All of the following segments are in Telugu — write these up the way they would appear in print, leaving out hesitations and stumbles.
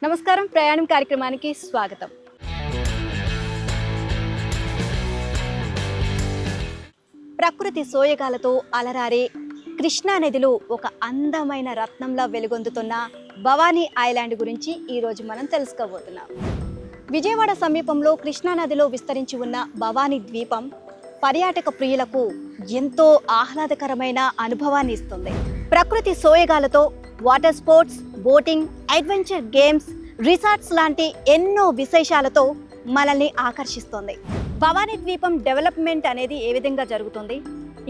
నమస్కారం, ప్రయాణం కార్యక్రమానికి స్వాగతం. ప్రకృతి సోయగాలతో అలరారే కృష్ణానదిలో ఒక అందమైన రత్నంలా వెలుగొందుతున్న భవానీ ఐలాండ్ గురించి ఈరోజు మనం తెలుసుకోబోతున్నాం. విజయవాడ సమీపంలో కృష్ణానదిలో విస్తరించి ఉన్న భవానీ ద్వీపం పర్యాటక ప్రియులకు ఎంతో ఆహ్లాదకరమైన అనుభవాన్ని ఇస్తుంది. ప్రకృతి సోయగాలతో water sports, boating, adventure games, resorts లాంటి ఎన్నో విశేషాలతో మనల్ని ఆకర్షిస్తుంది. భవానీ ద్వీపం డెవలప్మెంట్ అనేది ఏ విధంగా జరుగుతుంది,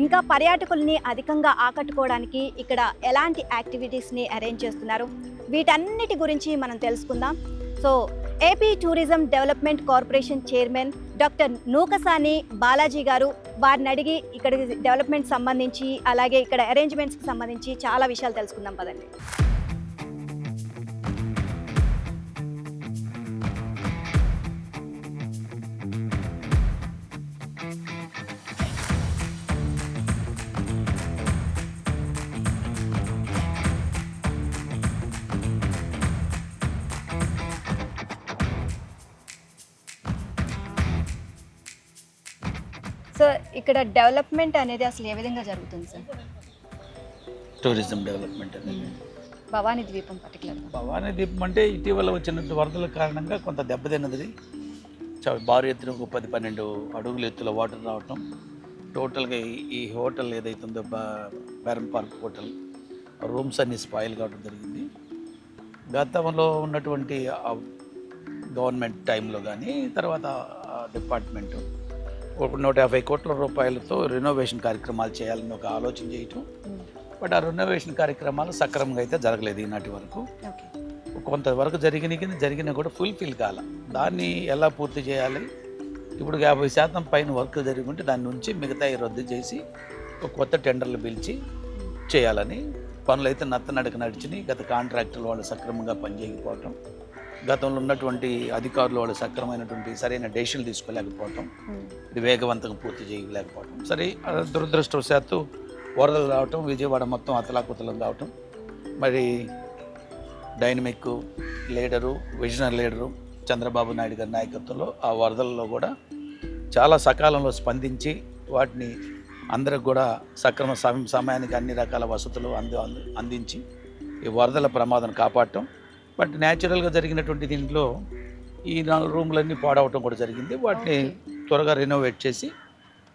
ఇంకా పర్యాటకుల్ని అధికంగా ఆకట్టుకోవడానికి ఇక్కడ ఎలాంటి యాక్టివిటీస్ని అరేంజ్ చేస్తున్నారు, వీటన్నిటి గురించి మనం తెలుసుకుందాం. So AP tourism development corporation chairman doctor Nookasani Balaji గారు, వారిని అడిగి ఇక్కడ డెవలప్మెంట్ సంబంధించి అలాగే ఇక్కడ అరేంజ్మెంట్స్కి సంబంధించి చాలా విషయాలు తెలుసుకుందాం పదండి. సో ఇక్కడ డెవలప్మెంట్ అనేది అసలు ఏ విధంగా జరుగుతుంది సార్? టూరిజం డెవలప్మెంట్ అనేది భవానీ ద్వీపం పర్టికులర్ భవానీ ద్వీపం అంటే ఇటీవల వచ్చిన వరదల కారణంగా కొంత దెబ్బతిన్నది. చాలా భారీ ఎత్తున 10-12 అడుగుల ఎత్తుల వాటర్ రావటం, టోటల్గా ఈ హోటల్ ఏదైతుందో బ్యారన్ పార్క్ హోటల్ రూమ్స్ అన్ని స్పాయిల్ కావడం జరిగింది. గతంలో ఉన్నటువంటి గవర్నమెంట్ టైంలో కానీ తర్వాత డిపార్ట్మెంటు 150 కోట్ల రూపాయలతో రెనోవేషన్ కార్యక్రమాలు చేయాలని ఒక ఆలోచన చేయటం. బట్ ఆ రెనోవేషన్ కార్యక్రమాలు సక్రమంగా అయితే జరగలేదు ఈనాటి వరకు. కొంతవరకు జరిగినా కూడా ఫుల్ఫిల్ కాల. దాన్ని ఎలా పూర్తి చేయాలి, ఇప్పుడు 50% పైన వర్క్ జరిగి ఉంటే దాని నుంచి మిగతా రద్దు చేసి ఒక కొత్త టెండర్లు పిలిచి చేయాలని పనులు అయితే నత్తనడక నడిచినాయి. గత కాంట్రాక్టర్లు వాళ్ళు సక్రమంగా పనిచేయకపోవటం, గతంలో ఉన్నటువంటి అధికారులు వాళ్ళు సక్రమైనటువంటి సరైన డెసిషన్లు తీసుకోలేకపోవటం, ఇది వేగవంతంగా పూర్తి చేయలేకపోవటం. సరే, దురదృష్టవశాత్తు వరదలు రావటం, విజయవాడ మొత్తం అతలాకుతలం కావటం, మరి dynamic leader, visionary leader Chandrababu Naidu గారి నాయకత్వంలో ఆ వరదల్లో కూడా చాలా సకాలంలో స్పందించి వాటిని అందరికి కూడా సక్రమ సమయానికి అన్ని రకాల వసతులు అందించి ఈ వరదల ప్రమాదం కాపాడటం. బట్ న్యాచురల్గా జరిగినటువంటి దీంట్లో ఈ 4 రూములన్నీ పాడవటం కూడా జరిగింది. వాటిని త్వరగా రెనోవేట్ చేసి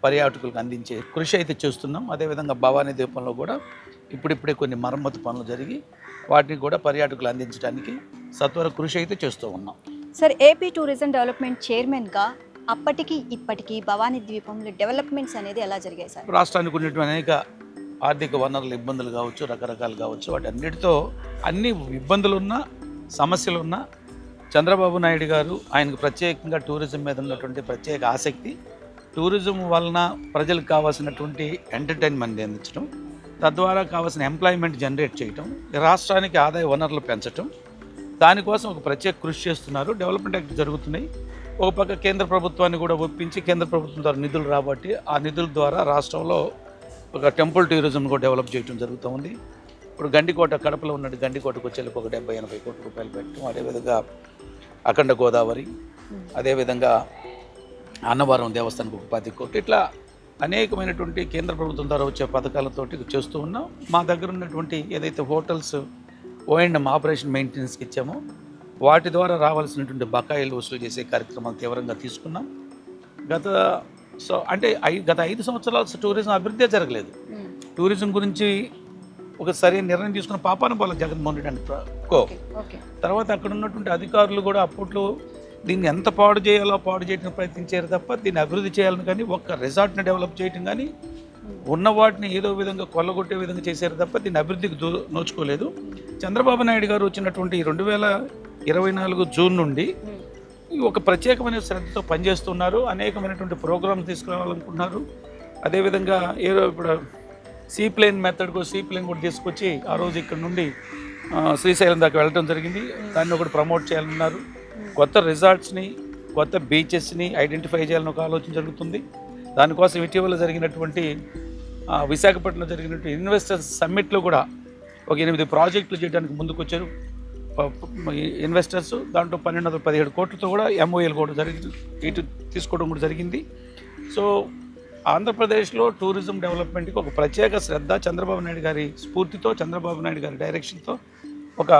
పర్యాటకులకు అందించే కృషి అయితే చేస్తున్నాం. అదేవిధంగా భవానీ ద్వీపంలో కూడా ఇప్పుడిప్పుడే కొన్ని మరమ్మతు పనులు జరిగి వాటిని కూడా పర్యాటకులు అందించడానికి సత్వర కృషి అయితే చేస్తూ ఉన్నాం. సార్, ఏపీ టూరిజం డెవలప్మెంట్ చైర్మన్గా అప్పటికి ఇప్పటికీ భవానీ ద్వీపంలో డెవలప్మెంట్స్ అనేది ఎలా జరిగాయి సార్? రాష్ట్రానికి ఉన్నటువంటి అనేక ఆర్థిక వనరుల ఇబ్బందులు కావచ్చు, రకరకాలు కావచ్చు, వాటి అన్నిటితో అన్ని ఇబ్బందులున్నా సమస్యలున్నా చంద్రబాబు నాయుడు గారు ఆయనకు ప్రత్యేకంగా టూరిజం మీద ఉన్నటువంటి ప్రత్యేక ఆసక్తి, టూరిజం వలన ప్రజలకు కావాల్సినటువంటి ఎంటర్టైన్మెంట్ అందించడం, తద్వారా కావాల్సిన ఎంప్లాయ్మెంట్ జనరేట్ చేయటం, రాష్ట్రానికి ఆదాయ వనరులు పెంచడం, దానికోసం ఒక ప్రత్యేక కృషి చేస్తున్నారు. డెవలప్మెంట్ యాక్ట్ జరుగుతున్నాయి. ఒక పక్క కేంద్ర ప్రభుత్వాన్ని కూడా ఒప్పించి కేంద్ర ప్రభుత్వం ద్వారా నిధులు రాబట్టి ఆ నిధుల ద్వారా రాష్ట్రంలో ఒక టెంపుల్ టూరిజం కూడా డెవలప్ చేయడం జరుగుతూ ఉంది. ఇప్పుడు గండికోట, కడపలో ఉన్నట్టు గండికోటకు వచ్చేసి ఒక 70-80 కోట్ల రూపాయలు పెట్టడం, అదేవిధంగా అఖండ గోదావరి, అదేవిధంగా అన్నవరం దేవస్థానానికి ఒక 10 కోట్లు, ఇట్లా అనేకమైనటువంటి కేంద్ర ప్రభుత్వం ద్వారా వచ్చే పథకాలతోటి చేస్తూ ఉన్నాం. మా దగ్గర ఉన్నటువంటి ఏదైతే హోటల్స్ O&M ఆపరేషన్ మెయింటెనెన్స్కి ఇచ్చామో వాటి ద్వారా రావాల్సినటువంటి బకాయిలు వసూలు చేసే కార్యక్రమాలు తీవ్రంగా తీసుకున్నాం. గత 5 సంవత్సరాలు టూరిజం అభివృద్ధి జరగలేదు. టూరిజం గురించి ఒక సరైన నిర్ణయం తీసుకున్న పాపాన పోల జగన్మోహన్ రెడ్డి అనుకో. తర్వాత అక్కడ ఉన్నటువంటి అధికారులు కూడా అప్పట్లో దీన్ని ఎంత పాడు చేయాలో పాడు చేయడానికి ప్రయత్నించారు తప్ప దీన్ని అభివృద్ధి చేయాలని కానీ ఒక్క రిసార్ట్ని డెవలప్ చేయటం కానీ ఉన్న వాటిని ఏదో విధంగా కొల్లగొట్టే విధంగా చేశారు తప్ప దీన్ని అభివృద్ధికి నోచుకోలేదు. చంద్రబాబు నాయుడు గారు వచ్చినటువంటి 2024 జూన్ నుండి ఒక ప్రత్యేకమైన శ్రద్ధతో పనిచేస్తున్నారు. అనేకమైనటువంటి ప్రోగ్రామ్స్ తీసుకురావాలనుకుంటున్నారు. అదేవిధంగా ఇప్పుడు సీప్లేన్ మెథడ్కు సీప్లేన్ కూడా తీసుకొచ్చి ఆ రోజు ఇక్కడ నుండి శ్రీశైలం దాకా వెళ్ళడం జరిగింది. దాన్ని ఒకటి ప్రమోట్ చేయాలన్నారు. కొత్త రిసార్ట్స్ని, కొత్త బీచెస్ని ఐడెంటిఫై చేయాలని ఒక ఆలోచన జరుగుతుంది. దానికోసం ఇటీవల జరిగినటువంటి విశాఖపట్నంలో జరిగినటువంటి ఇన్వెస్టర్స్ సమ్మిట్లో కూడా ఒక 8 ప్రాజెక్టులు చేయడానికి ముందుకు వచ్చారు. ఇన్వెస్టర్స్ దాంట్లో 1217 కోట్లతో కూడా ఎంఓఏలు కూడా ఇటు తీసుకోవడం కూడా జరిగింది. సో ఆంధ్రప్రదేశ్లో టూరిజం డెవలప్మెంట్కి ఒక ప్రత్యేక శ్రద్ధ చంద్రబాబు నాయుడు గారి స్ఫూర్తితో, చంద్రబాబు నాయుడు గారి డైరెక్షన్తో, ఒక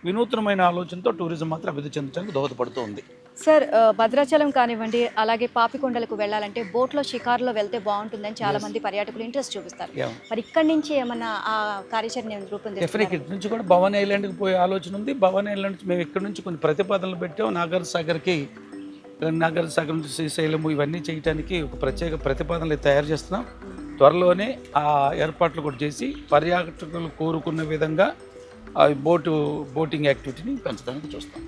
వినూత్నమైన ఆలోచనతో టూరిజం మాత్రం అభివృద్ధి చెందడానికి దోహదపడుతూ ఉంది. సార్ భద్రాచలం కానివ్వండి, అలాగే పాపికొండలకు వెళ్ళాలంటే బోట్లో షికారులో వెళ్తే బాగుంటుందని చాలా మంది పర్యాటకులు ఇంట్రెస్ట్ చూపిస్తారు. మరి ఇక్కడి నుంచి ఏమన్నా ఆ కార్యాచరణ రూపొందించారు? డెఫినెట్గా ఇటు నుంచి కూడా భవానీ ఐలాండ్కి పోయే ఆలోచన ఉంది. భవానీ ఐలాండ్ మేము ఇక్కడ నుంచి కొన్ని ప్రతిపాదనలు పెట్టాం. నాగర్ సాగర్ నుంచి శ్రీశైలం ఇవన్నీ చేయడానికి ఒక ప్రత్యేక ప్రతిపాదనలు తయారు చేస్తున్నాం. త్వరలోనే ఆ ఏర్పాట్లు కూడా చేసి పర్యాటకులు కోరుకున్న విధంగా బోటింగ్ యాక్టివిటీని పెంచడానికి చూస్తాం.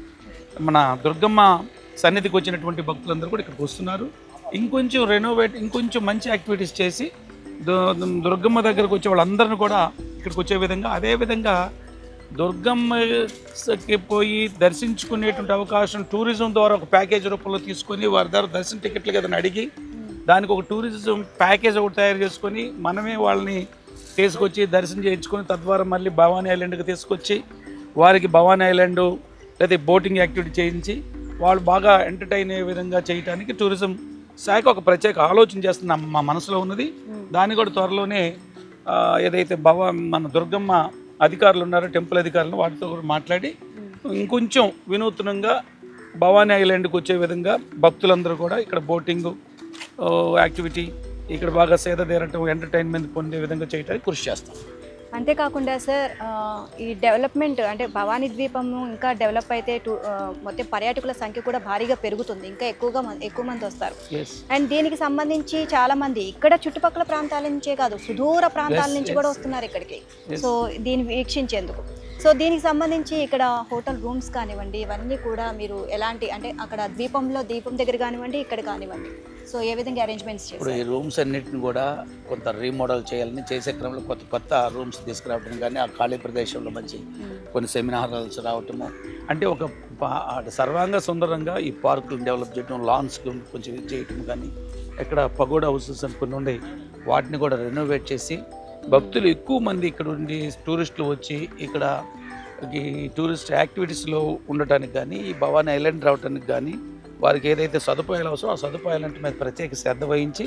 మన దుర్గమ్మ సన్నిధికి వచ్చినటువంటి భక్తులందరూ కూడా ఇక్కడికి వస్తున్నారు. ఇంకొంచెం మంచి యాక్టివిటీస్ చేసి దుర్గమ్మ దగ్గరకు వచ్చే వాళ్ళందరినీ కూడా ఇక్కడికి వచ్చే విధంగా, అదేవిధంగా దుర్గమ్మకి పోయి దర్శించుకునేటువంటి అవకాశం టూరిజం ద్వారా ఒక ప్యాకేజ్ రూపంలో తీసుకొని వారి ద్వారా దర్శన టికెట్లు కదని అడిగి దానికి ఒక టూరిజం ప్యాకేజ్ ఒకటి తయారు చేసుకొని మనమే వాళ్ళని తీసుకొచ్చి దర్శనం చేయించుకొని తద్వారా మళ్ళీ భవానీ ఐలాండ్కి తీసుకొచ్చి వారికి భవానీ ఐలాండ్ లేదా బోటింగ్ యాక్టివిటీ చేయించి వాళ్ళు బాగా ఎంటర్టైన్ అయ్యే విధంగా చేయడానికి టూరిజం శాఖ ఒక ప్రత్యేక ఆలోచన చేస్తున్న మా మనసులో ఉన్నది. దాన్ని కూడా త్వరలోనే ఏదైతే మన దుర్గమ్మ అధికారులు ఉన్నారో, టెంపుల్ అధికారులు, వాటితో కూడా మాట్లాడి ఇంకొంచెం వినూత్నంగా భవానీ ఐలాండ్కి వచ్చే విధంగా భక్తులందరూ కూడా ఇక్కడ బోటింగ్ యాక్టివిటీ ఇక్కడ బాగా సేద తీరటం, ఎంటర్టైన్మెంట్ పొందే విధంగా చేయడానికి కృషి చేస్తాం. అంతేకాకుండా సార్ ఈ డెవలప్మెంట్ అంటే భవానీ ద్వీపము ఇంకా డెవలప్ అయితే మొత్తం పర్యాటకుల సంఖ్య కూడా భారీగా పెరుగుతుంది, ఇంకా ఎక్కువ మంది వస్తారు. అండ్ దీనికి సంబంధించి చాలా మంది ఇక్కడ చుట్టుపక్కల ప్రాంతాల నుంచే కాదు సుదూర ప్రాంతాల నుంచి కూడా వస్తున్నారు ఇక్కడికి, సో దీన్ని వీక్షించేందుకు. సో దీనికి సంబంధించి ఇక్కడ హోటల్ రూమ్స్ కానివ్వండి, ఇవన్నీ కూడా మీరు ఎలాంటి అంటే అక్కడ దీపం దగ్గర కానివ్వండి, ఇక్కడ కానివ్వండి, సో ఏ విధంగా అరేంజ్మెంట్స్ చేస్తారు? ఇప్పుడు ఈ రూమ్స్ అన్నిటిని కూడా కొంత రీమోడల్ చేయాలని చేసే క్రమంలో కొత్త రూమ్స్ తీసుకురావడం కానీ, ఆ ఖాళీ ప్రదేశంలో మంచి కొన్ని సెమినార్ హాల్స్ రావటము, అంటే ఒక సర్వాంగ సుందరంగా ఈ పార్కులను డెవలప్ చేయడం, లాన్స్ కొంచెం చేయటం కానీ, ఇక్కడ పగోడా హౌసెస్ అని కొన్ని ఉన్నాయి వాటిని కూడా రెనోవేట్ చేసి భక్తులు ఎక్కువ మంది ఇక్కడ ఉండి టూరిస్టులు వచ్చి ఇక్కడ ఈ టూరిస్ట్ యాక్టివిటీస్లో ఉండటానికి కానీ, ఈ భవానీ ఐలాండ్ రావడానికి కానీ వారికి ఏదైతే సదుపాయాలు అవసరం ఆ సదుపాయాలంటే మీద ప్రత్యేక శ్రద్ధ వహించి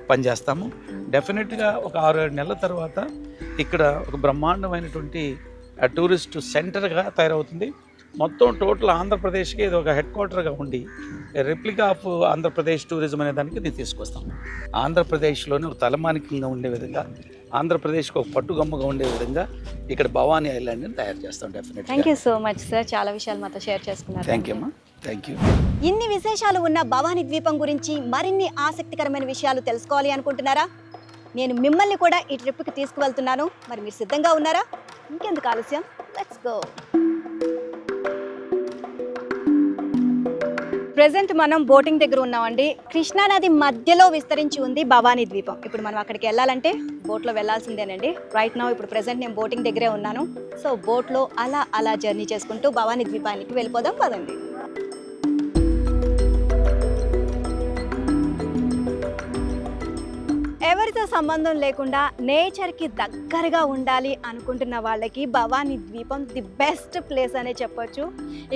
పనిచేస్తాము. డెఫినెట్గా ఒక 6-7 నెలల తర్వాత ఇక్కడ ఒక బ్రహ్మాండమైనటువంటి టూరిస్ట్ సెంటర్గా తయారవుతుంది. మొత్తం టోటల్ ఆంధ్రప్రదేశ్కి ఇది ఒక హెడ్ క్వార్టర్గా ఉండి రెప్లికా ఆఫ్ ఆంధ్రప్రదేశ్ టూరిజం అనే దానికి దీన్ని తీసుకొస్తాం. ఆంధ్రప్రదేశ్లోనే ఒక తలమానికంగా ఉండే విధంగా, ఆంధ్రప్రదేశ్కి ఒక పట్టుగమ్మగా ఉండే విధంగా ఇక్కడ భవానీ ఐలాండ్ని తయారు చేస్తాం. డెఫినెట్గా. Thank you so much sir, చాలా విషయాలు మాతో షేర్ చేసుకున్నారు. థ్యాంక్ యూ అమ్మా. Thank you. ఇన్ని విశేషాలు ఉన్న భవానీ ద్వీపం గురించి మరిన్ని ఆసక్తికరమైన విషయాలు తెలుసుకోవాలి అనుకుంటున్నారా? నేను మిమ్మల్ని కూడా ఈ ట్రిప్కి తీసుకువెళ్తున్నాను. మరి మీరు సిద్ధంగా ఉన్నారా? ఇంకెందుకు ఆలస్యం, లెట్స్ గో. ప్రెజెంట్ మనం బోటింగ్ దగ్గర ఉన్నామండి. కృష్ణానది మధ్యలో విస్తరించి ఉంది భవానీ ద్వీపం. ఇప్పుడు మనం అక్కడికి వెళ్ళాలంటే బోట్లో వెళ్ళాల్సిందేనండి. రైట్ నౌ ఇప్పుడు ప్రెజెంట్ నేను బోటింగ్ దగ్గరే ఉన్నాను. సో బోట్లో అలా జర్నీ చేసుకుంటూ భవానీ ద్వీపానికి వెళ్ళిపోదాం పదండి. ఎవరితో సంబంధం లేకుండా నేచర్కి దగ్గరగా ఉండాలి అనుకుంటున్న వాళ్ళకి భవానీ ద్వీపం ది బెస్ట్ ప్లేస్ అనే చెప్పొచ్చు.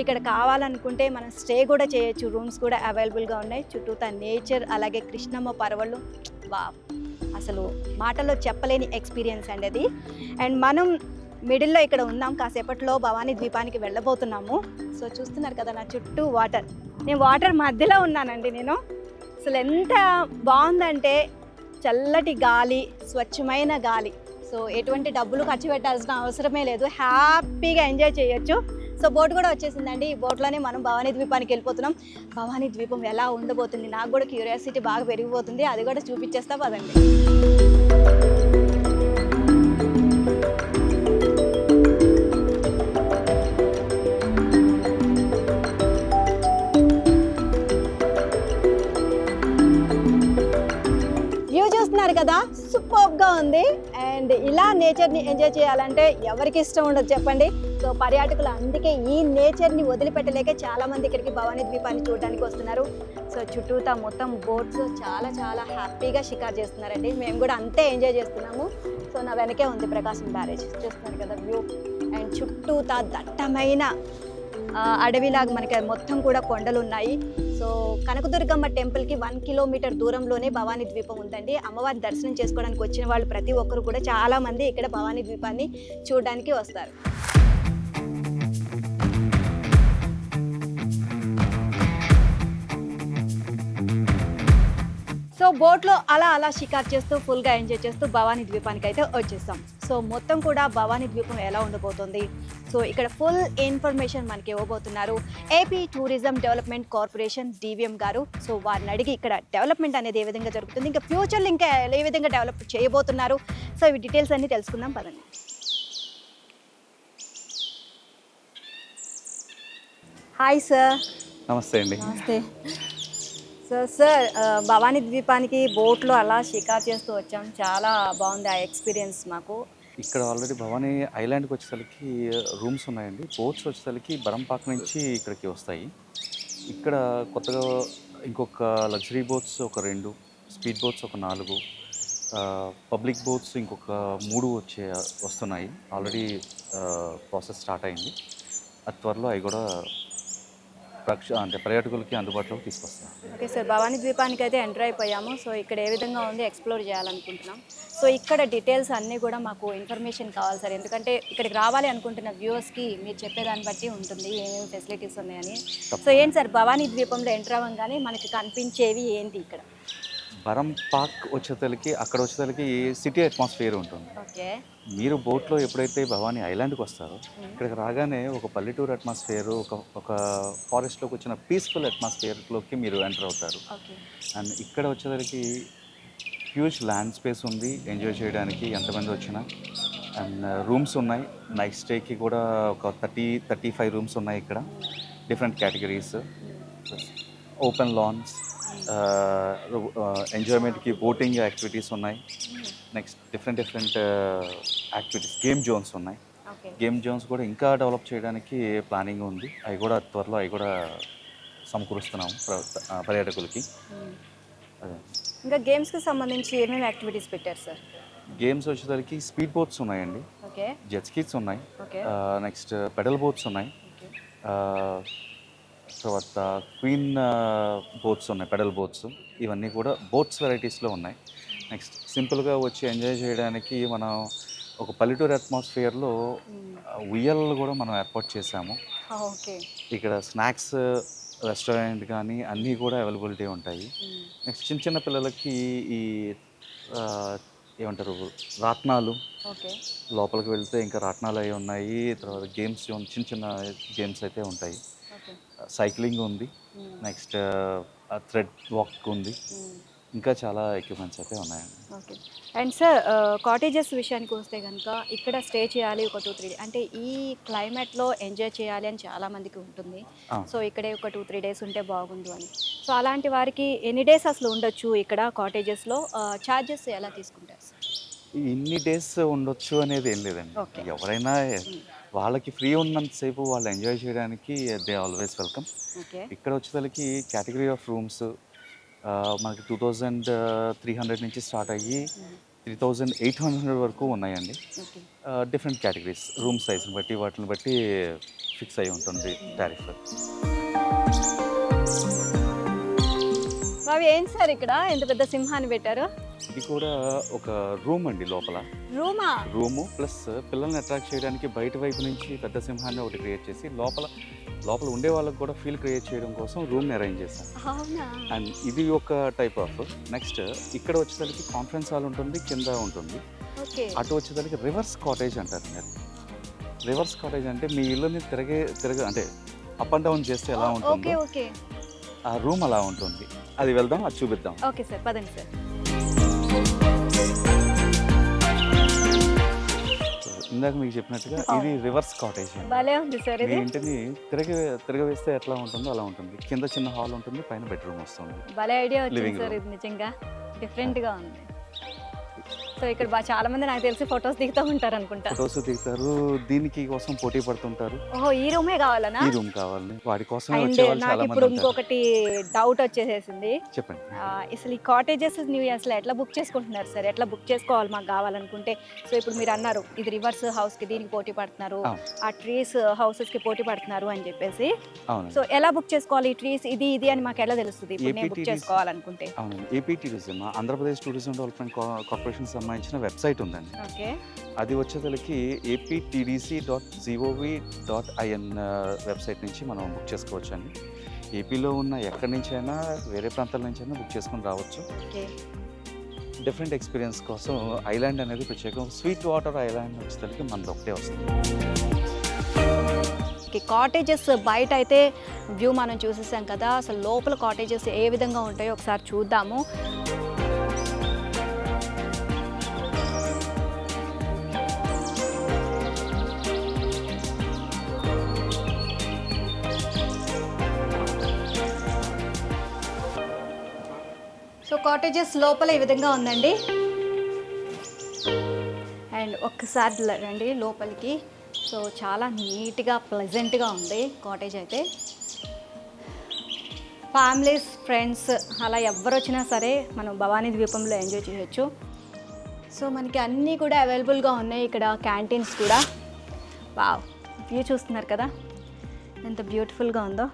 ఇక్కడ కావాలనుకుంటే మనం స్టే కూడా చేయొచ్చు, రూమ్స్ కూడా అవైలబుల్గా ఉన్నాయి. చుట్టూతా నేచర్, అలాగే కృష్ణమ్మ పరవళ్ళు, వా అసలు మాటల్లో చెప్పలేని ఎక్స్పీరియన్స్ అండి అది. అండ్ మనం మిడిల్లో ఇక్కడ ఉన్నాం, కాసేపట్లో భవానీ ద్వీపానికి వెళ్ళబోతున్నాము. సో చూస్తున్నారు కదా నా చుట్టూ వాటర్, నేను వాటర్ మధ్యలో ఉన్నానండి. నేను అసలు ఎంత బాగుందంటే చల్లటి గాలి, స్వచ్ఛమైన గాలి. సో ఎటువంటి డబ్బులు ఖర్చు పెట్టాల్సిన అవసరమే లేదు, హ్యాపీగా ఎంజాయ్ చేయొచ్చు. సో బోట్ కూడా వచ్చేసిందండి. ఈ బోట్లోనే మనం భవానీ ద్వీపానికి వెళ్ళిపోతున్నాం. భవానీ ద్వీపం ఎలా ఉండబోతుంది, నాకు కూడా క్యూరియాసిటీ బాగా పెరిగిపోతుంది, అది కూడా చూపించేస్తా పదండి. చూస్తున్నారు కదా, సూపర్గా ఉంది. అండ్ ఇలా నేచర్ని ఎంజాయ్ చేయాలంటే ఎవరికి ఇష్టం ఉండదు చెప్పండి. సో పర్యాటకులు అందుకే ఈ నేచర్ని వదిలిపెట్టలేక చాలామంది ఇక్కడికి భవానీ ద్వీపాన్ని చూడడానికి వస్తున్నారు. సో చుట్టూతా మొత్తం బోట్స్ చాలా హ్యాపీగా షికారు చేస్తున్నారండి. మేము కూడా అంతే ఎంజాయ్ చేస్తున్నాము. సో నా వెనకే ఉంది ప్రకాశం బ్యారేజ్, చూస్తున్నారు కదా వ్యూ. అండ్ చుట్టూతా దట్టమైన అడవిలాగా మనకి మొత్తం కూడా కొండలు ఉన్నాయి. సో కనకదుర్గమ్మ టెంపుల్కి 1 కిలోమీటర్ దూరంలోనే భవానీ ద్వీపం ఉందండి. అమ్మవారి దర్శనం చేసుకోవడానికి వచ్చిన వాళ్ళు ప్రతి ఒక్కరు కూడా చాలా మంది ఇక్కడ భవానీ ద్వీపాన్ని చూడడానికి వస్తారు. సో బోట్లో అలా షికార్ చేస్తూ ఫుల్గా ఎంజాయ్ చేస్తూ భవానీ ద్వీపానికి అయితే వచ్చేస్తాం. సో మొత్తం కూడా భవానీ ద్వీపం ఎలా ఉండబోతుంది, సో ఇక్కడ ఫుల్ ఇన్ఫర్మేషన్ మనకి ఇవ్వబోతున్నారు AP tourism development corporation DVM గారు. సో వారిని అడిగి ఇక్కడ డెవలప్మెంట్ అనేది ఏ విధంగా జరుగుతుంది, ఇంకా ఫ్యూచర్లో ఇంకా ఏ విధంగా డెవలప్ చేయబోతున్నారు, సో ఇవి డీటెయిల్స్ అన్ని తెలుసుకుందాం పదండి. Hi sir. నమస్తే అండి. నమస్తే సార్. భవానీ ద్వీపానికి బోట్లో అలా షికార్ చేస్తూ వచ్చాం, చాలా బాగుంది ఆ ఎక్స్పీరియన్స్ మాకు. ఇక్కడ ఆల్రెడీ భవానీ ఐలాండ్కి వచ్చేసరికి రూమ్స్ ఉన్నాయండి. బోట్స్ వచ్చేసరికి బరంపాక్ నుంచి ఇక్కడికి వస్తాయి. ఇక్కడ కొత్తగా ఇంకొక లగ్జరీ బోట్స్ ఒక 2, స్పీడ్ బోట్స్ ఒక 4, పబ్లిక్ బోట్స్ ఇంకొక 3 వస్తున్నాయి. ఆల్రెడీ ప్రాసెస్ స్టార్ట్ అయింది. అది త్వరలో అవి కూడా పర్యాటకులకి అందుబాటులోకి తీసుకొస్తాం. ఓకే సార్, భవానీ ద్వీపానికి అయితే ఎంటర్ అయిపోయాము. సో ఇక్కడ ఏ విధంగా ఉంది ఎక్స్ప్లోర్ చేయాలనుకుంటున్నాం. సో ఇక్కడ డీటెయిల్స్ అన్నీ కూడా మాకు ఇన్ఫర్మేషన్ కావాలి సార్, ఎందుకంటే ఇక్కడికి రావాలి అనుకుంటున్న వ్యూవర్స్కి మీరు చెప్పేదాన్ని బట్టి ఉంటుంది ఏమేమి ఫెసిలిటీస్ ఉన్నాయని. సో ఏంటి సార్, భవానీ ద్వీపంలో ఎంటర్ అవ్వగానే మనకి కనిపించేవి ఏంటి ఇక్కడ? బరంపాక్ వచ్చేసరికి అక్కడ వచ్చేసరికి సిటీ అట్మాస్ఫియర్ ఉంటుంది. ఓకే. మీరు బోట్లో ఎప్పుడైతే భవానీ ఐలాండ్కి వస్తారో ఇక్కడికి రాగానే ఒక పల్లెటూరు అట్మాస్ఫియర్, ఒక ఫారెస్ట్లోకి వచ్చిన పీస్ఫుల్ అట్మాస్ఫియర్లోకి మీరు ఎంటర్ అవుతారు. అండ్ ఇక్కడ వచ్చేసరికి హ్యూజ్ ల్యాండ్ స్పేస్ ఉంది ఎంజాయ్ చేయడానికి ఎంతమంది వచ్చినా. అండ్ రూమ్స్ ఉన్నాయి, నైట్ స్టేకి కూడా ఒక 30-35 రూమ్స్ ఉన్నాయి ఇక్కడ. డిఫరెంట్ కేటగిరీస్, ఓపెన్ లాన్స్, ఎంజాయ్మెంట్కి బోటింగ్ యాక్టివిటీస్ ఉన్నాయి. Next different activities, game zones ఉన్నాయి. గేమ్ జోన్స్ కూడా ఇంకా డెవలప్ చేయడానికి ప్లానింగ్ ఉంది. అవి కూడా త్వరలో సమకూరుస్తున్నాము పర్యాటకులకి. అదే ఇంకా గేమ్స్కి సంబంధించి ఏమేమి యాక్టివిటీస్ పెట్టారు సార్? గేమ్స్ వచ్చేసరికి స్పీడ్ బోట్స్ ఉన్నాయండి, జెట్ స్కీస్ ఉన్నాయి, నెక్స్ట్ పెడల్ బోట్స్ ఉన్నాయి, తర్వాత క్వీన్ బోట్స్ ఉన్నాయి, పెడల్ బోట్స్. ఇవన్నీ కూడా బోట్స్ వెరైటీస్లో ఉన్నాయి. నెక్స్ట్ సింపుల్గా వచ్చి ఎంజాయ్ చేయడానికి మనం ఒక పల్లెటూరు అట్మాస్ఫియర్లో ఉయ్యాలలు కూడా మనం ఏర్పాటు చేసాము. ఇక్కడ స్నాక్స్ రెస్టారెంట్ కానీ అన్నీ కూడా అవైలబిలిటీ ఉంటాయి. నెక్స్ట్ చిన్న పిల్లలకి ఈ ఏమంటారు రాట్నాలు, లోపలికి వెళ్తే ఇంకా రాట్నాలు అవి ఉన్నాయి. తర్వాత గేమ్స్ చిన్న గేమ్స్ అయితే ఉంటాయి. సైక్లింగ్ ఉంది, నెక్స్ట్ థ్రెడ్ వాక్ ఉంది, ఇంకా చాలా ఎక్విప్మెంట్స్ అయితే ఉన్నాయండి. ఓకే. అండ్ సార్, కాటేజెస్ విషయానికి వస్తే కనుక ఇక్కడ స్టే చేయాలి ఒక 2-3 డేస్, అంటే ఈ క్లైమేట్లో ఎంజాయ్ చేయాలి అని చాలామందికి ఉంటుంది. సో ఇక్కడే ఒక 2-3 డేస్ ఉంటే బాగుండు అని. సో అలాంటి వారికి ఎన్ని డేస్ అసలు ఉండొచ్చు ఇక్కడ కాటేజెస్లో? ఛార్జెస్ ఎలా తీసుకుంటారు సార్? ఇన్ని డేస్ ఉండొచ్చు అనేది ఏం లేదండి. ఎవరైనా వాళ్ళకి ఫ్రీ ఉన్నంతసేపు వాళ్ళు ఎంజాయ్ చేయడానికి దే ఆల్వేస్ వెల్కమ్. ఇక్కడ వచ్చేసరికి కేటగిరీ ఆఫ్ రూమ్స్ మనకి 2300 నుంచి స్టార్ట్ అయ్యి 3800 వరకు ఉన్నాయండి. డిఫరెంట్ కేటగిరీస్, రూమ్ సైజ్ని బట్టి వాటిని బట్టి ఫిక్స్ అయి ఉంటుంది టారిఫ్. అవి ఏంటి సార్ ఇక్కడ ఎంత పెద్ద సింహాన్ని పెట్టారు? ఇది కూడా ఒక రూమ్ అండి. లోపల రూము ప్లస్ పిల్లల్ని అట్రాక్ట్ చేయడానికి బయట వైపు నుంచి పెద్ద సింహాన్ని ఒకటి క్రియేట్ చేసి లోపల ఉండే వాళ్ళకి కూడా ఫీల్ క్రియేట్ చేయడం కోసం రూమ్ని అరేంజ్ చేశాం. అండ్ ఇది ఒక టైప్ ఆఫ్. నెక్స్ట్ ఇక్కడ వచ్చేసరికి కాన్ఫరెన్స్ హాల్ ఉంటుంది, కింద ఉంటుంది. అటు వచ్చేసరికి రివర్స్ కాటేజ్ అంటారు. రివర్స్ కాటేజ్ అంటే మీ ఇల్లుని అంటే అప్ అండ్ డౌన్ చేస్తే ఎలా ఉంటుంది ఆ రూమ్ అలా ఉంటుంది. అది వెళ్దాం, అది చూపిద్దాం. ఓకే సార్, పదండి సార్. ఇందాక మీకు చెప్పినట్టుగా ఇది రివర్స్ కాటేజ్. భలే ఉంది సార్. మీ ఇంటిని తిరగవేస్తే ఎట్లా ఉంటుందో అలా ఉంటుంది. కింద చిన్న హాల్ ఉంటుంది, పైన బెడ్రూమ్ వస్తుంది. భలే ఐడియా వచ్చింది సార్, ఇది నిజంగా డిఫరెంట్గా ఉంది. సో ఇక్కడ చాలా మంది నాకు తెలిసి ఫొటోస్ దిగుతూ ఉంటారు అనుకుంటా. ఫొటోస్ దిగుతారు, దీనికి కోసం పోటీ పడుతుంటారు. ఓహో, ఈ రూమే కావాలనా? ఈ రూమ్ కావాలి, వాటి కోసం అండ్ నాకు ఇప్పుడు ఇంకొకటి డౌట్ వచ్చేసేసింది. చెప్పండి. అసలు ఈ కాటేజెస్ ನೀವು అసలు ఎట్లా బుక్ చేసుకుంటున్నారు సార్? ఎట్లా బుక్ చేసుకోవాలి మాకు కావాలనుకుంటే? సో ఇప్పుడు మీరు అన్నారు ఇది రివర్స్ హౌస్ కి దీనికి పోటీ పడుతున్నారు, ఆ ట్రీస్ హౌసెస్ కి పోటీ పడుతున్నారు అని చెప్పేసి. సో ఎలా బుక్ చేసుకోవాలి ఈ ట్రీస్ ఇది ఇది అని మాకు ఎలా తెలుస్తుంది ఇప్పుడు నేను బుక్ చేసుకోవాలనుకుంటే? అవును, AP tourism, Andhra Pradesh tourism development corporation సంబంధించిన వెబ్సైట్ ఉందండి. ఓకే, అది వచ్చేసరికి aptdc.gov.in వెబ్సైట్ నుంచి మనం బుక్ చేసుకోవచ్చు అండి. ఏపీలో ఉన్న ఎక్కడి నుంచైనా వేరే ప్రాంతాల నుంచైనా బుక్ చేసుకొని రావచ్చు. ఓకే, డిఫరెంట్ ఎక్స్పీరియన్స్ కోసం ఐలాండ్ అనేది ప్రత్యేకం. స్వీట్ వాటర్ ఐలాండ్ వచ్చేసరికి మనది ఒకటే వస్తుంది. కాటేజెస్ బయట అయితే వ్యూ మనం చూసేసాం కదా, అసలు లోపల కాటేజెస్ ఏ విధంగా ఉంటాయో ఒకసారి చూద్దాము. సో కాటేజెస్ లోపల ఈ విధంగా ఉందండి. అండ్ ఒక్కసారి రండి లోపలికి. సో చాలా నీట్గా ప్లెజెంట్గా ఉంది కాటేజ్ అయితే. ఫ్యామిలీస్, ఫ్రెండ్స్ అలా ఎవరు వచ్చినా సరే మనం భవానీ ద్వీపంలో ఎంజాయ్ చేయొచ్చు. సో మనకి అన్నీ కూడా అవైలబుల్గా ఉన్నాయి ఇక్కడ, క్యాంటీన్స్ కూడా. వావ్, వ్యూ చూస్తున్నారు కదా ఎంత బ్యూటిఫుల్గా ఉందో.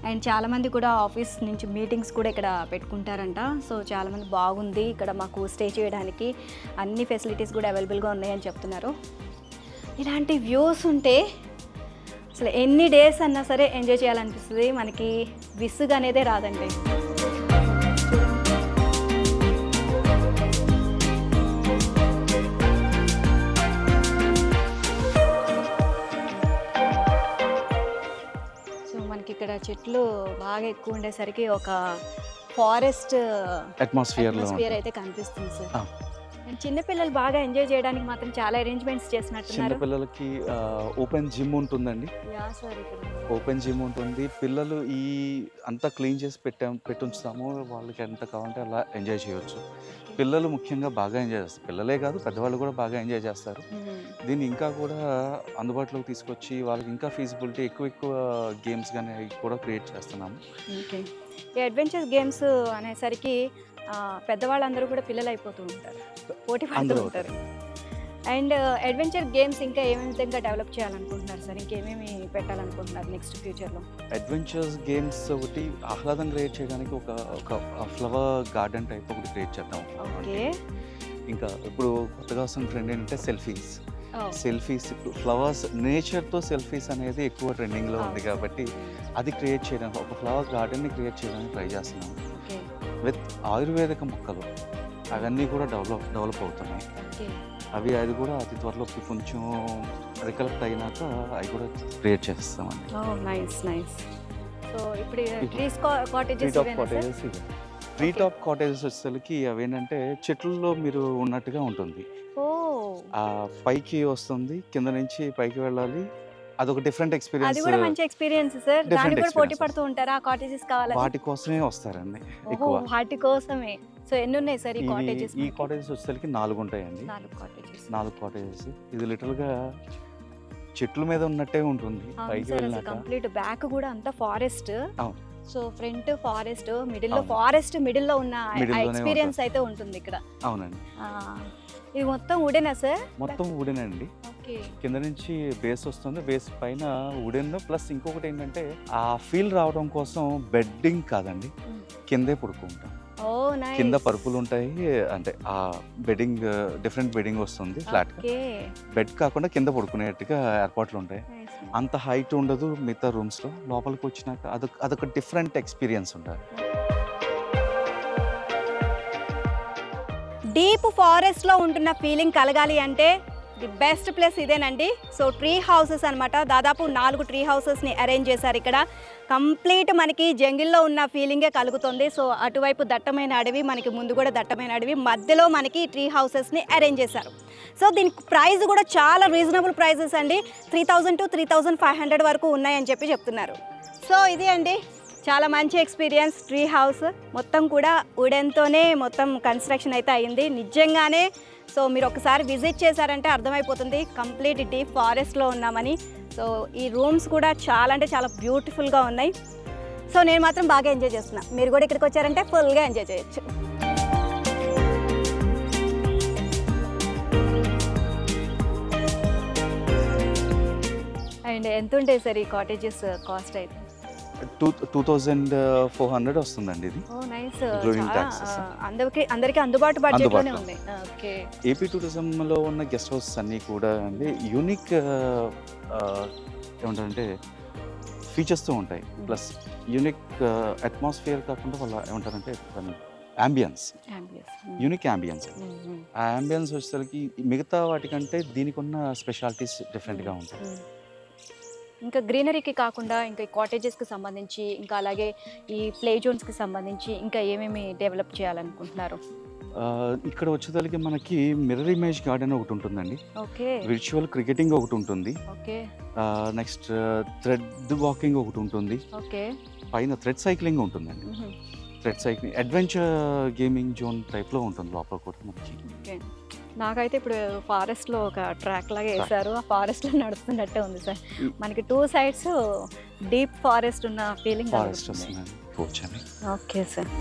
అండ్ చాలామంది కూడా ఆఫీస్ నుంచి మీటింగ్స్ కూడా ఇక్కడ పెట్టుకుంటారంట. సో చాలామంది బాగుంది ఇక్కడ మాకు స్టే చేయడానికి, అన్ని ఫెసిలిటీస్ కూడా అవైలబుల్గా ఉన్నాయని చెప్తున్నారు. ఇలాంటి వ్యూస్ ఉంటే అసలు ఎన్ని డేస్ అన్నా సరే ఎంజాయ్ చేయాలనిపిస్తుంది, మనకి విసుగు అనేదే రాదండి. సో మనకి ఇక్కడ చెట్లు బాగా ఎక్కువ ఉండేసరికి ఒక ఫారెస్ట్ అట్మాస్ఫియర్ అయితే కనిపిస్తుంది సార్. చిన్నపిల్లలు బాగా ఎంజాయ్ చేయడానికి మాత్రం చాలా అరేంజ్మెంట్స్ చేసినట్టున్నారు. చిన్నపిల్లలకి ఓపెన్ జిమ్ ఉంటుందండి. ఓపెన్ జిమ్ ఉంటుంది. పిల్లలు ఈ అంతా క్లీన్ చేసి పెట్టుంచుతాము, వాళ్ళకి ఎంత కావాలంటే అలా ఎంజాయ్ చేయవచ్చు. పిల్లలు ముఖ్యంగా బాగా ఎంజాయ్ చేస్తారు, పిల్లలే కాదు పెద్దవాళ్ళు కూడా బాగా ఎంజాయ్ చేస్తారు. దీన్ని ఇంకా కూడా అందుబాటులోకి తీసుకొచ్చి వాళ్ళకి ఇంకా ఫీజిబిలిటీ ఎక్కువ గేమ్స్ కానీ కూడా క్రియేట్ చేస్తున్నాము. ఓకే, ఈ అడ్వెంచర్ గేమ్స్ అనేసరికి పెద్దవాళ్ళందరూ కూడా పిల్లలు అయిపోతూ ఉంటారు, పోటీ పడుతూ ఉంటారు. అండ్ అడ్వెంచర్ గేమ్స్ ఇంకా ఏమేమి విధంగా డెవలప్ చేయాలనుకుంటున్నారు సార్? ఇంకేమేమి పెట్టాలనుకుంటున్నారు నెక్స్ట్ ఫ్యూచర్లో? అడ్వెంచర్స్ గేమ్స్ ఒకటి ఆహ్లాదం క్రియేట్ చేయడానికి ఒక ఫ్లవర్ గార్డెన్ టైప్ ఒకటి క్రియేట్ చేద్దాం. ఓకే, ఇంకా ఇప్పుడు కొత్తగా వస్తున్న ట్రెండ్ ఏంటంటే సెల్ఫీస్. ఇప్పుడు ఫ్లవర్స్, నేచర్తో సెల్ఫీస్ అనేది ఎక్కువ ట్రెండింగ్లో ఉంది కాబట్టి అది క్రియేట్ చేయడానికి, ఒక ఫ్లవర్ గార్డెన్ని క్రియేట్ చేయడానికి ట్రై చేస్తున్నాం. విత్ ఆయుర్వేదిక మొక్కలు అవన్నీ కూడా డెవలప్ అవుతున్నాయి. అది కూడా అతి త్వరలో కొంచెం రికలెక్ట్ అయినాక అవి కూడా క్రియేట్ చేస్తామండి. సో ఇప్పుడు ట్రీ టాప్ కాటేజెస్ వచ్చేసరికి అవేంటంటే చెట్లలో మీరు ఉన్నట్టుగా ఉంటుంది. పైకి వస్తుంది, కింద నుంచి పైకి వెళ్ళాలి, అదొక డిఫరెంట్ ఎక్స్పీరియన్స్. అది కూడా మంచి ఎక్స్పీరియన్స్ సార్. దాని కూడా పోటీ పడుతూ ఉంటారా కాటేజెస్ కావాలి? వాటి కోసమే వస్తారండి ఎక్కువ. వాటి కోసమే. సో ఎన్ని ఉన్నాయి సార్ ఈ కాటేజెస్? ఈ కాటేజెస్ వచ్చేసరికి 4 ఉంటాయండి. 4 కాటేజెస్. ఇది లిటిల్ గా చెట్ల మీద ఉన్నట్టే ఉంటుంది. పైకి వెళ్ళాక కంప్లీట్ బ్యాక్ కూడా అంతా forest. So front forest, middle లో ఫారెస్ట్, మిడిల్ లో ఉన్న ఎక్స్పీరియన్స్ అయితే ఉంటుంది ఇక్కడ. అవునండి. ఇది మొత్తం వుడెనా సార్? మొత్తం వుడెన్ అండి. కింద నుంచి బేస్ వస్తుంది, బేస్ పైన వుడెన్ ప్లస్ ఇంకొకటి ఏంటంటే ఆ ఫీల్ రావడం కోసం బెడ్డింగ్ కాదండి, కిందే పడుకుంటాం. కింద పరుపులు ఉంటాయి, అంటే ఆ బెడ్డింగ్ డిఫరెంట్ బెడ్డింగ్ వస్తుంది. ఫ్లాట్ బెడ్ కాకుండా కింద పడుకునేట్టుగా ఏర్పాట్లు ఉంటాయి. అంత హైట్ ఉండదు మిగతా రూమ్స్ లో. లోపలికి వచ్చినాక అదొక డిఫరెంట్ ఎక్స్పీరియన్స్ ఉంటుంది. డీప్ ఫారెస్ట్ లో ఉంటున్న ఫీలింగ్ కలగాలి అంటే ది బెస్ట్ ప్లేస్ ఇదేనండి. సో ట్రీ హౌసెస్ అనమాట, దాదాపు 4 ట్రీ హౌసెస్ని అరేంజ్ చేశారు ఇక్కడ. కంప్లీట్ మనకి జంగిల్లో ఉన్న ఫీలింగే కలుగుతుంది. సో అటువైపు దట్టమైన అడవి, మనకి ముందు కూడా దట్టమైన అడవి, మధ్యలో మనకి ట్రీ హౌసెస్ని అరేంజ్ చేశారు. సో దీనికి ప్రైస్ కూడా చాలా రీజనబుల్ ప్రైజెస్ అండి. 3000 to 3500 వరకు ఉన్నాయని చెప్తున్నారు. సో ఇది అండి చాలా మంచి ఎక్స్పీరియన్స్. ట్రీ హౌస్ మొత్తం కూడా వుడెన్తోనే మొత్తం కన్స్ట్రక్షన్ అయితే అయింది. నిజంగానే సో మీరు ఒకసారి విజిట్ చేశారంటే అర్థమైపోతుంది కంప్లీట్ డీప్ ఫారెస్ట్లో ఉన్నామని. సో ఈ రూమ్స్ కూడా చాలా అంటే చాలా బ్యూటిఫుల్గా ఉన్నాయి. సో నేను మాత్రం బాగా ఎంజాయ్ చేస్తున్నా. మీరు కూడా ఇక్కడికి వచ్చారంటే ఫుల్గా ఎంజాయ్ చేయొచ్చు. అండ్ ఎంత ఉంటాయి సార్ ఈ కాటేజెస్ కాస్ట్ అయితే? 2400 వస్తుందండి ఇది. ఓ నైస్. Including taxes. అందరికీ అందుబాటు బడ్జెట్లోనే అందుబాటులో. ఉన్నాయి. ఓకే. ఏపీ టూరిజంలో ఉన్న గెస్ట్ హౌసెస్ అన్నీ కూడా అండి యూనిక్ ఏమంటారంటే ఫీచర్స్తో ఉంటాయి. ప్లస్ యూనిక్ అట్మాస్ఫియర్ కాకుండా వాళ్ళ ఏమంటారంటే అంబియన్స్, యూనిక్ అంబియన్స్. ఆ అంబియన్స్ వచ్చేసరికి మిగతా వాటికంటే దీనికి ఉన్న స్పెషాలిటీస్ డిఫరెంట్గా ఉంటాయి. ఇంకా గ్రీనరీకి కాకుండా ఇంకా ఈ కాటేజెస్కి సంబంధించి ఇంకా అలాగే ఈ ప్లే జోన్స్కి సంబంధించి ఇంకా ఏమేమి డెవలప్ చేయాలనుకుంటున్నారు? ఇక్కడ వచ్చేసరికి మనకి మిర్రర్ ఇమేజ్ గార్డెన్ ఒకటి ఉంటుందండి. ఓకే. విర్చువల్ క్రికెటింగ్ ఒకటి ఉంటుంది. ఓకే. నెక్స్ట్ థ్రెడ్ వాకింగ్ ఒకటి ఉంటుంది. ఓకే. పైన థ్రెడ్ సైక్లింగ్ ఉంటుందండి. Thread cycling adventure gaming zone టైప్లో ఉంటుంది లోపల కూడా మనకి. ఓకే. నాకైతే ఇప్పుడు ఫారెస్ట్లో ఒక ట్రాక్ లాగా వేశారు. ఆ ఫారెస్ట్లో నడుస్తున్నట్టే ఉంది సార్. మనకి 2 సైడ్స్ డీప్ ఫారెస్ట్ ఉన్న ఫీలింగ్ ఫారెస్ట్ వస్తుందండి. కూర్చొని ఓకే సార్.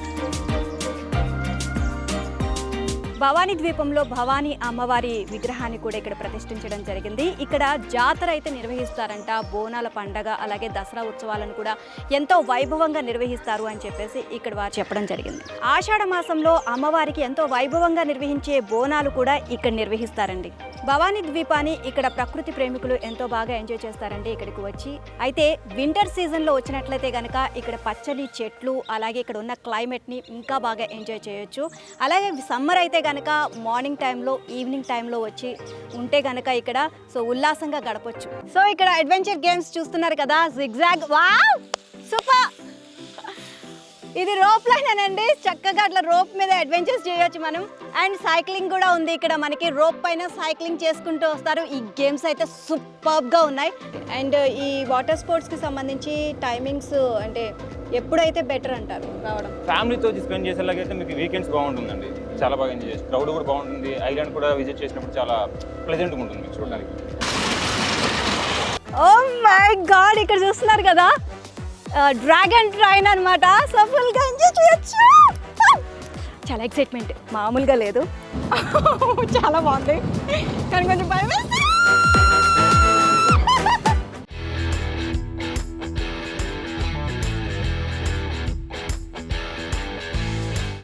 భవానీ ద్వీపంలో భవానీ అమ్మవారి విగ్రహాన్ని కూడా ఇక్కడ ప్రతిష్ఠించడం జరిగింది. ఇక్కడ జాతర అయితే నిర్వహిస్తారంట, బోనాల పండగ అలాగే దసరా ఉత్సవాలను కూడా ఎంతో వైభవంగా నిర్వహిస్తారు అని చెప్పేసి ఇక్కడ వారు చెప్పడం జరిగింది. ఆషాఢ మాసంలో అమ్మవారికి ఎంతో వైభవంగా నిర్వహించే బోనాలు కూడా ఇక్కడ నిర్వహిస్తారండి. భవానీ ద్వీపాన్ని ఇక్కడ ప్రకృతి ప్రేమికులు ఎంతో బాగా ఎంజాయ్ చేస్తారండి ఇక్కడికి వచ్చి. అయితే వింటర్ సీజన్లో వచ్చినట్లయితే కనుక ఇక్కడ పచ్చని చెట్లు అలాగే ఇక్కడ ఉన్న క్లైమేట్ని ఇంకా బాగా ఎంజాయ్ చేయొచ్చు. అలాగే సమ్మర్ అయితే కనుక మార్నింగ్ టైంలో ఈవినింగ్ టైంలో వచ్చి ఉంటే కనుక ఇక్కడ సో ఉల్లాసంగా గడపొచ్చు. సో ఇక్కడ అడ్వెంచర్ గేమ్స్ చూస్తున్నారు కదా, జిగ్జాగ్. Wow super. ఇది రోప్ లైన్ అండి. చక్కగా అట్లా రోప్ మీద అడ్వెంచర్స్ చేయొచ్చు మనం. అండ్ సైక్లింగ్ కూడా ఉంది ఇక్కడ. మనకి రోప్ పైన సైక్లింగ్ చేసుకుంటూ వస్తారు. ఈ గేమ్స్ అయితే సూపర్గా ఉన్నాయి. అండ్ ఈ వాటర్ స్పోర్ట్స్కి సంబంధించి టైమింగ్స్ అంటే ఎప్పుడైతే బెటర్ అంటారు రావడం? ఫ్యామిలీతో స్పెండ్ చేసేలాగైతే మీకు వీకెండ్స్ బాగుంటుందండి. చాలా బాగా ఎంజాయ్ చేసి క్రౌడ్ కూడా బాగుంటుంది. ఐలాండ్ కూడా విజిట్ చేసినప్పుడు చాలా ప్లెజెంట్గా ఉంటుంది మీకు చూడడానికి. ఓ మై గాడ్, ఇక్కడ చూస్తున్నారు కదా డ్రాగన్ ట్రైన్ అనమాట. సో ఫుల్గా ఎంజాయ్ చేయొచ్చు. చాలా ఎక్సైట్మెంట్, మామూలుగా లేదు. చాలా బాగుంది కానీ కొంచెం భయం వేస్తుంది.